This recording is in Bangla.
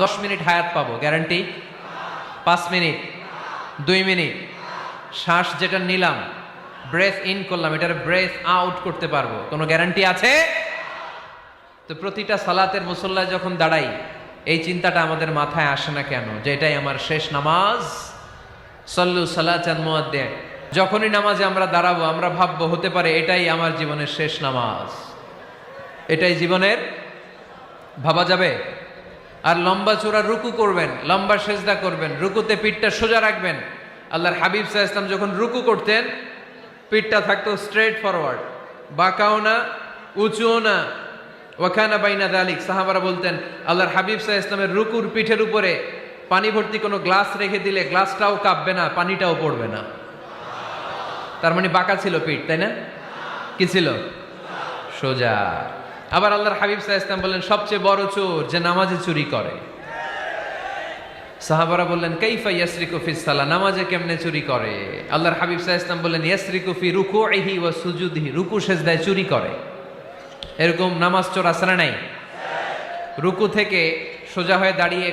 10 মিনিট হায়াত পাবো গ্যারান্টি? 5 মিনিট, 2 মিনিট, শ্বাস যেটা নিলাম, ব্রেথ ইন করলাম, এটার ব্রেথ আউট করতে পারবো, কোনো গ্যারান্টি আছে? তো প্রতিটা সালাতের মুসল্লায় যখন দাঁড়াই, এই চিন্তাটা আমাদের মাথায় আসে না কেন যে এটাই আমার শেষ নামাজ? সল্লু সালাতান মুআদ্দিন। যখনই নামাজে আমরা দাঁড়াবো, আমরা ভাববো হতে পারে এটাই আমার জীবনের শেষ নামাজ, এটাই জীবনের, ভাবা যাবে? আর লম্বা চূড়া রুকু করবেন, লম্বা সেজদা করবেন, রুকুতে পিঠটা সোজা রাখবেন। আল্লাহর হাবিব সাল্লাল্লাহু আলাইহি ওয়াসাল্লাম যখন রুকু করতেন, পিঠটা থাকতো স্ট্রেট ফরওয়ার্ড, বাঁকাও না, উঁচুও না, ওয়াকানা বাইনা যালিক। সাহাবারা বলতেন আল্লাহর হাবিব সাল্লাল্লাহু আলাইহি ওয়াসাল্লামের রুকুর পিঠের উপরে পানি ভর্তি কোনো গ্লাস রেখে দিলে গ্লাসটাও কাঁপবে না, পানিটাও পড়বে না। তার মানে বাঁকা ছিল পিঠ, তাই না? কি ছিল? সোজা। আবার আল্লাহর হাবিব সাল্লাল্লাহু আলাইহি ওয়াসাল্লাম বললেন সবচেয়ে বড় চোর যে নামাজে চুরি করে। সাহাবারা বললেন কাইফা ইয়াসরিকু ফিস সালাহ, নামাজে কেমনে চুরি করে? আল্লাহর হাবিব সাল্লাল্লাহু আলাইহি ওয়াসাল্লাম বললেন ইয়াসরিকু ফি রুকুইহি ওয়া সুজুদিহি, রুকু সেজদায় চুরি করে। এরকম নামাজ চোর আছে না নাই? রুকু থেকে সোজা হয়ে দাঁড়িয়ে